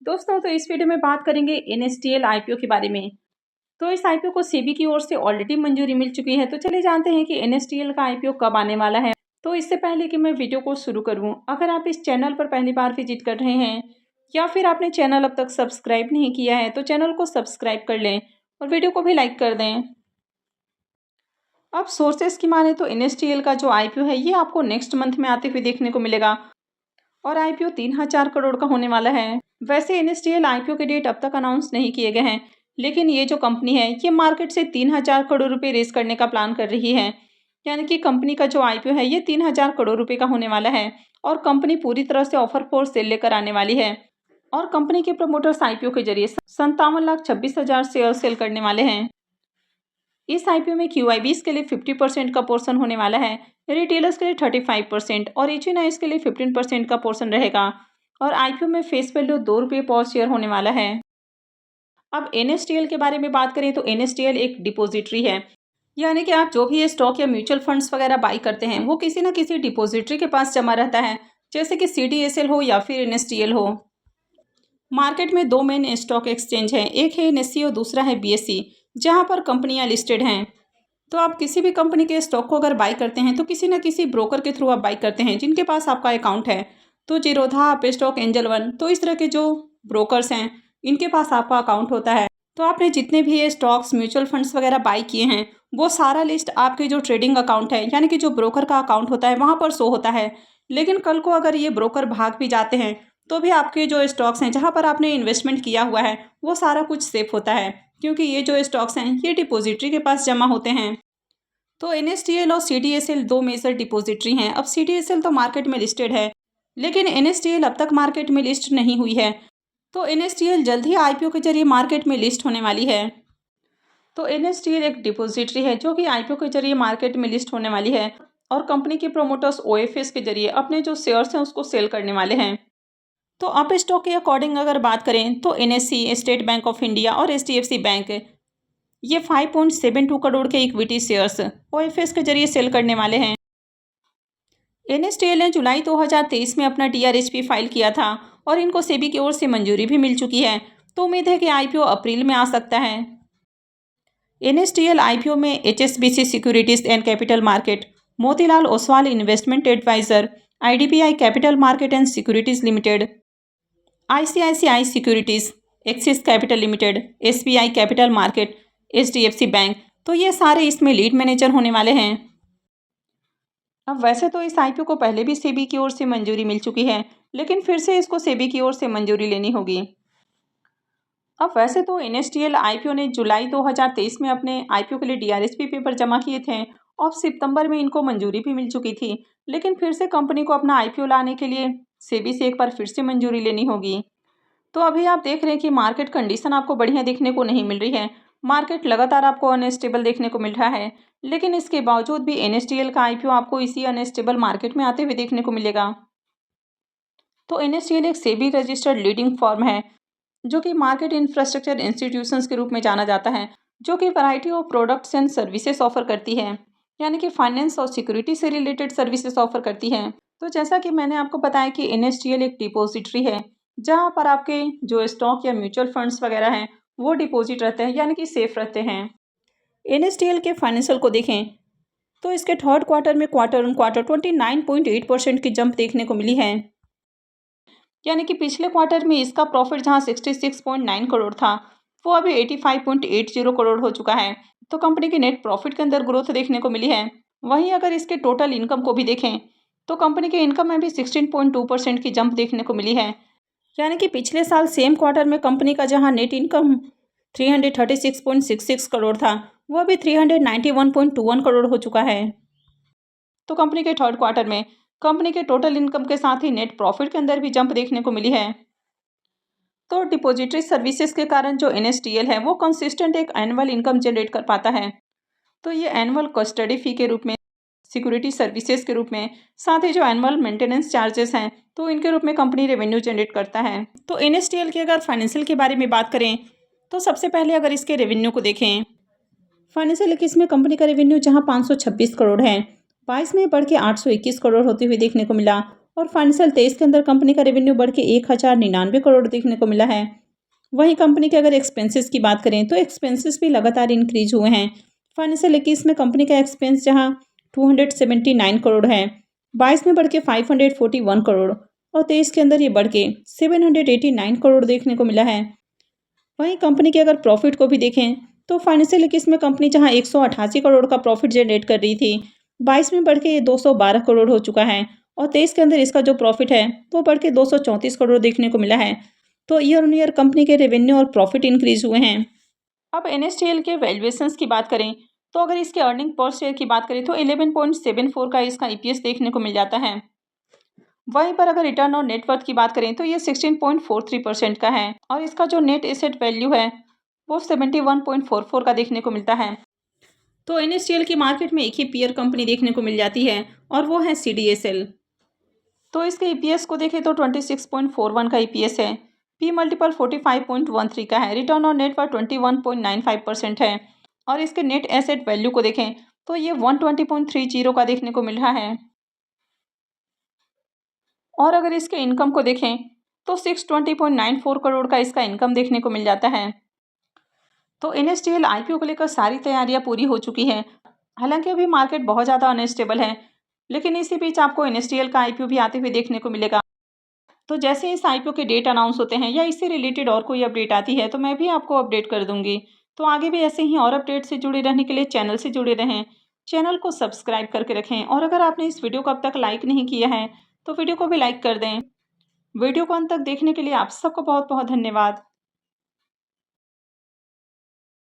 दोस्तों, तो इस वीडियो में बात करेंगे एनएसटीएल आईपीओ के बारे में। तो इस आईपीओ को सेबी की ओर से ऑलरेडी मंजूरी मिल चुकी है। तो चलिए जानते हैं कि एनएसटीएल का आईपीओ कब आने वाला है। तो इससे पहले कि मैं वीडियो को शुरू करूं, अगर आप इस चैनल पर पहली बार विजिट कर रहे हैं या फिर आपने चैनल अब तक सब्सक्राइब नहीं किया है तो चैनल को सब्सक्राइब कर लें और वीडियो को भी लाइक कर दें। अब सोर्सेस की माने तो एनएसटीएल का जो आईपीओ है ये आपको नेक्स्ट मंथ में आते हुए देखने को मिलेगा और आईपीओ 3000 करोड़ का होने वाला है। वैसे एनएसटीएल आईपीओ के डेट अब तक अनाउंस नहीं किए गए हैं, लेकिन ये जो कंपनी है ये मार्केट से 3000 करोड़ रुपए रेज करने का प्लान कर रही है। यानी कि कंपनी का जो आईपीओ है ये 3000 करोड़ रुपए का होने वाला है और कंपनी पूरी तरह से ऑफर फोर्स सेल लेकर आने वाली है। और कंपनी के प्रमोटर्स आईपीओ के जरिए 57,26,000 शेयर सेल करने वाले हैं। इस आईपीओ में क्यूआईबीज के लिए 50% का पोर्शन होने वाला है, रिटेलर्स के लिए 35% और एचएनआईज के लिए 15% का पोर्शन रहेगा। और आईपीओ में फेस वैल्यू ₹2 पर शेयर होने वाला है। अब एनएसटीएल के बारे में बात करें तो एनएसटीएल एक डिपॉजिटरी है, यानी कि आप जो भी ये स्टॉक या म्यूचुअल फंड्स वगैरह बाई करते हैं वो किसी न किसी डिपॉजिटरी के पास जमा रहता है, जैसे कि सीडीएसएल हो या फिर एनएसटीएल हो। मार्केट में दो मेन स्टॉक एक्सचेंज हैं, एक है एनएससी और दूसरा है बीएसई, जहां पर कंपनियां लिस्टेड हैं। तो आप किसी भी कंपनी के स्टॉक को अगर बाई करते हैं तो किसी न किसी ब्रोकर के थ्रू आप बाई करते हैं, जिनके पास आपका अकाउंट है। तो जीरोधा, अपस्टॉक, एंजल वन, तो इस तरह के जो ब्रोकर्स हैं इनके पास आपका अकाउंट होता है। तो आपने जितने भी ये स्टॉक्स, म्यूचुअल फंड्स वगैरह बाई किए हैं वो सारा लिस्ट आपके जो ट्रेडिंग अकाउंट है, यानी कि जो ब्रोकर का अकाउंट होता है वहाँ पर शो होता है। लेकिन कल को अगर ये ब्रोकर भाग भी जाते हैं तो भी आपके जो स्टॉक्स हैं जहाँ पर आपने इन्वेस्टमेंट किया हुआ है वो सारा कुछ सेफ होता है, क्योंकि ये जो स्टॉक्स हैं ये डिपॉजिटरी के पास जमा होते हैं। तो एनएसटीएल और सीडीएसएल दो मेजर डिपॉजिटरी हैं। अब सीडीएसएल तो मार्केट में लिस्टेड है, लेकिन एनएसटीएल अब तक मार्केट में लिस्ट नहीं हुई है। तो एनएसटीएल जल्द ही आईपीओ के जरिए मार्केट में लिस्ट होने वाली है। तो एनएसटीएल एक डिपॉजिटरी है जो कि आईपीओ के जरिए मार्केट में लिस्ट होने वाली है और कंपनी के प्रोमोटर्स ओएफएस के जरिए अपने जो शेयर्स हैं उसको सेल करने वाले हैं। तो अप स्टॉक के अकॉर्डिंग अगर बात करें तो NSC, state bank of India और एचडीएफसी बैंक ये 5.72 करोड़ के इक्विटी शेयर्स ओएफएस के जरिए सेल करने वाले हैं। एनएसटीएल ने जुलाई 2023 में अपना टीआरएचपी फाइल किया था और इनको सेबी की ओर से मंजूरी भी मिल चुकी है। तो उम्मीद है कि आईपीओ अप्रैल में आ सकता है। एनएसटीएल आईपीओ में HSBC securities and capital market, Motilal Oswal investment advisor, IDBI capital market and securities limited, ICICI securities, Axis capital limited, SBI capital market, HDFC bank, तो ये सारे इसमें लीड मैनेजर होने वाले हैं। अब वैसे तो इस आईपीओ को पहले भी सेबी की ओर से मंजूरी मिल चुकी है, लेकिन फिर से इसको सेबी की ओर से मंजूरी लेनी होगी। अब वैसे तो एनएसटीएल आईपीओ ने जुलाई 2023 में अपने आईपीओ के लिए डीआरएसपी पेपर जमा किए थे और सितंबर में इनको मंजूरी भी मिल चुकी थी, लेकिन फिर से कंपनी को अपना आईपीओ लाने के लिए सेबी से एक बार फिर से मंजूरी लेनी होगी। तो अभी आप देख रहे हैं कि मार्केट कंडीशन आपको बढ़िया देखने को नहीं मिल रही है। मार्केट लगातार आपको अनस्टेबल देखने को मिल रहा है, लेकिन इसके बावजूद भी एनएसटीएल का आईपीओ आपको इसी अनस्टेबल मार्केट में आते हुए देखने को मिलेगा। तो एनएसटीएल एक सेबी रजिस्टर्ड लीडिंग फर्म है जो कि मार्केट इंफ्रास्ट्रक्चर इंस्टीट्यूशंस के रूप में जाना जाता है, जो कि variety of products and services offer करती है, यानी कि फाइनेंस और सिक्योरिटी से रिलेटेड सर्विसेज ऑफर करती है। तो जैसा कि मैंने आपको बताया कि एनएसटीएल एक डिपॉजिटरी है जहां पर आपके जो स्टॉक या म्यूचुअल फंड्स वगैरह हैं वो डिपॉजिट रहते हैं, यानी कि सेफ रहते हैं। एनएसटीएल के फाइनेंशियल को देखें तो इसके थर्ड क्वार्टर में क्वार्टर ऑन क्वार्टर 29.8% की जंप देखने को मिली है, यानी कि पिछले क्वार्टर में इसका प्रॉफिट जहां 66.9 करोड़ था वो अभी 85.80 करोड़ हो चुका है। तो कंपनी के नेट प्रॉफिट के अंदर ग्रोथ देखने को मिली है। वहीं अगर इसके टोटल इनकम को भी देखें तो कंपनी के इनकम में भी 16.2% की जंप देखने को मिली है, यानी कि पिछले साल सेम क्वार्टर में कंपनी का जहां नेट इनकम 336.66 करोड़ था वो अभी 391.21 करोड़ हो चुका है। तो कंपनी के थर्ड क्वार्टर में कंपनी के टोटल इनकम के साथ ही नेट प्रॉफिट के अंदर भी जंप देखने को मिली है। तो डिपॉजिटरी सर्विसेज के कारण जो एनएसटीएल है वो कंसिस्टेंट एक एनुअल इनकम जनरेट कर पाता है। तो ये एनुअल कस्टडी फी के रूप में, सिक्योरिटी सर्विसेज के रूप में, साथ ही जो एनुअल मेंटेनेंस चार्जेस हैं तो इनके रूप में कंपनी रेवेन्यू जनरेट करता है। तो एनएसटीएल के अगर फाइनेंशियल के बारे में बात करें तो सबसे पहले अगर इसके रेवेन्यू को देखें, फाइनेंशियल 21 में कंपनी का रेवेन्यू जहां 526 करोड़ है, 22 में बढ़ के 821 करोड़ होते हुए देखने को मिला और फाइनेंशियल 23 के अंदर कंपनी का रेवेन्यू बढ़ के 1099 करोड़ देखने को मिला है। वहीं कंपनी के अगर एक्सपेंसेस की बात करें तो एक्सपेंसेस भी लगातार इंक्रीज हुए हैं। फाइनेंशियल 21 में कंपनी का एक्सपेंस जहां 279 करोड़ है, 22 में बढ़ के 541 करोड़ और 23 के अंदर ये बढ़ के 789 करोड़ देखने को मिला है। वहीं कंपनी के अगर प्रॉफिट को भी देखें तो फाइनेंशियल 21 में कंपनी जहां 188 करोड़ का प्रॉफिट जनरेट कर रही थी, 22 में बढ़ के ये 212 करोड़ हो चुका है और 23 के अंदर इसका जो प्रॉफिट है वो बढ़ के 234 करोड़ देखने को मिला है। तो ईयर ऑन ईयर कंपनी के रेवेन्यू और प्रॉफिट इंक्रीज हुए हैं। अब एनएसटीएल के वैल्यूएशंस की बात करें तो अगर इसके अर्निंग पर शेयर की बात करें तो 11.74 का इसका ईपीएस देखने को मिल जाता है। वहीं पर अगर रिटर्न और नेटवर्थ की बात करें तो ये 16.43% का है और इसका जो नेट एसेट वैल्यू है वो 71.44 का देखने को मिलता है। तो एनएसटीएल की मार्केट में एक ही पीयर कंपनी देखने को मिल जाती है और वो है सीडीएसएल। तो इसके ईपीएस को देखें तो 26.41 का ईपीएस है। पी मल्टीपल 45.13 का है। रिटर्न ऑन नेट पर 21.95% है और इसके नेट एसेट वैल्यू को देखें तो ये 120.30 का देखने को मिल रहा है। और अगर इसके इनकम को देखें तो 620.94 करोड़ का इसका इनकम देखने को मिल जाता है। तो एनएसटीएल आईपीओ को लेकर सारी तैयारियां पूरी हो चुकी हैं। हालांकि अभी मार्केट बहुत ज़्यादा अनस्टेबल है, लेकिन इसी बीच आपको एनएसटीएल का आईपीओ भी आते हुए देखने को मिलेगा। तो जैसे इस आईपीओ के डेट अनाउंस होते हैं या इससे रिलेटेड और कोई अपडेट आती है तो मैं भी आपको अपडेट कर दूंगी। तो आगे भी ऐसे ही और अपडेट से जुड़े रहने के लिए चैनल से जुड़े रहें, चैनल को सब्सक्राइब करके रखें और अगर आपने इस वीडियो को अब तक लाइक नहीं किया है तो वीडियो को भी लाइक कर दें। वीडियो को अंत तक देखने के लिए आप सबको बहुत बहुत धन्यवाद।